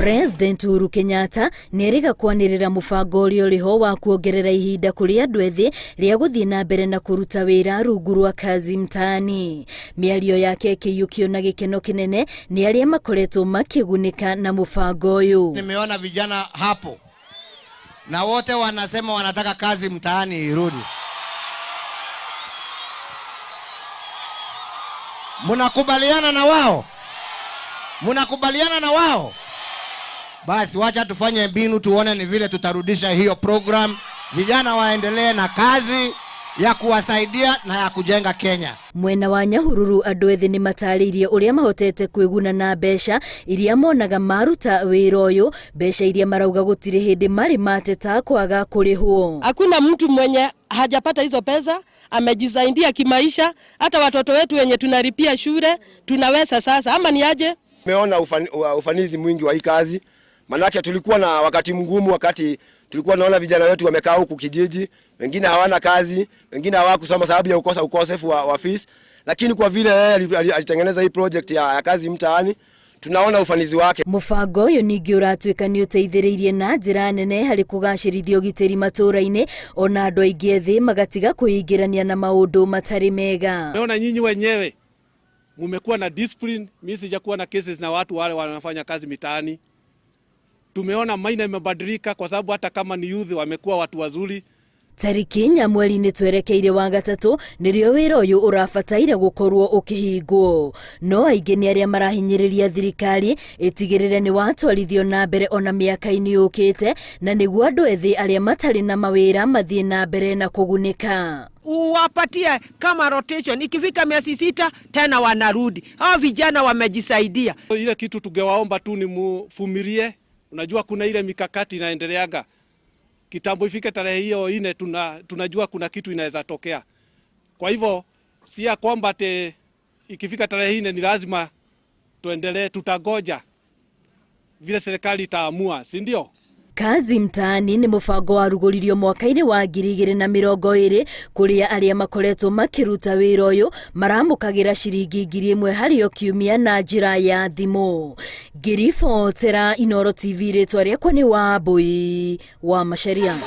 President Uhuru Kenyatta nĩerĩga kwanĩrĩra mũbango ũrĩa ũrĩho wa kuongerera ihinda kũrĩ andũ ethĩ rĩa gũthiĩ na mbere na kũruta wĩra rungu rwa kazi mtaani. Mĩario yake ĩkĩiyũkio na gĩkeno kĩnene nĩ arĩa makoretwo makĩgunĩka na mũbango ũyũ. Nimeona vijana hapo na wote wanasema wanataka kazi mtaani irudi. Mnakubaliana na wao? Mnakubaliana na wao? Basi wacha tufanye mbinu tuone ni vile tutarudisha hiyo program. Vijana waendelee na kazi ya kuwasaidia na ya kujenga Kenya. Mwena wa Nyahururu andũ ethĩ nĩ matarĩirie ũrĩa mahotete kwĩguna na mbeca iria monaga maruta wĩra ũyũ, mbeca iria marauga gũtirĩ hĩndĩ marĩ mateta kwaga kũrĩhwo. Hakuna mtu mwenye hajapata hizo pesa, amejisaidia kimaisha. Hata watoto wetu wenye tunalipia shule tunaweza sasa, ama ni aje? Tumeona ufanizi mwingi wa hii kazi. Manake tulikuwa na wakati mgumu, wakati tulikuwa naona vijana wetu wamekaa huku kijiji, wengine hawana kazi, wengine hawakusoma sababu ya ukosefu wa fees. Lakini kwa vile yeye alitengeneza hii project ya kazi mtaani, tunaona ufanizi wake. Mũbango ũyũ ningĩ ũratuĩka nĩ ũteithĩrĩirie na njĩra nene harĩ kũgacĩrithia ũgitĩri matũũra-inĩ, ona andũ aingĩ ethĩ magatiga kwĩingĩrania na maũndũ matarĩ mega. Naona nyinyi wenyewe mmekuwa na discipline, mimi sijakuwa na cases na watu wale wanafanya kazi mitaani. Tumeona maina imebadilika kwa sababu hata kama ni youth wamekuwa watu wazuri. Tariki nya mweri-inĩ twerekeire wa gatatũ nĩrĩo wĩra ũyũ ũrabataire gũkorwo ũkĩhingwo, no aingĩ nĩ arĩa marahinyĩrĩria thirikari ĩtigĩrĩre nĩ watwarithio na mbere ona mĩaka-inĩ yũkĩte, na nĩguo andũ ethĩ arĩa matarĩ na mawĩra mathiĩ na mbere na kũgunĩka. Uwapatie kama rotation, ikifika miezi 6 tena wanarudi. Hao vijana wamejisaidia. Ile kitu tungewaomba tu ni muvumilie. Unajua kuna ile mikakati inaendeleaga. Kitambo ifike tarehe hiyo ine tunajua kuna kitu inaweza tokea. Kwa hivyo si ya kwamba ikifika tarehe ine ni lazima tuendelee, tutagoja vile serikali itaamua, si ndio? Kazi mtaani nĩ mũbango warugũririo mwaka-inĩ wa 2020 kũrĩa arĩa makoretwo makĩruta wĩra ũyũ maramũkagĩra ciringi 1,000 harĩ o kiumia na njĩra ya thimũ. Ngiribotera Inooro TV, rĩtwa rĩakwa nĩ Wambui wa Macharia.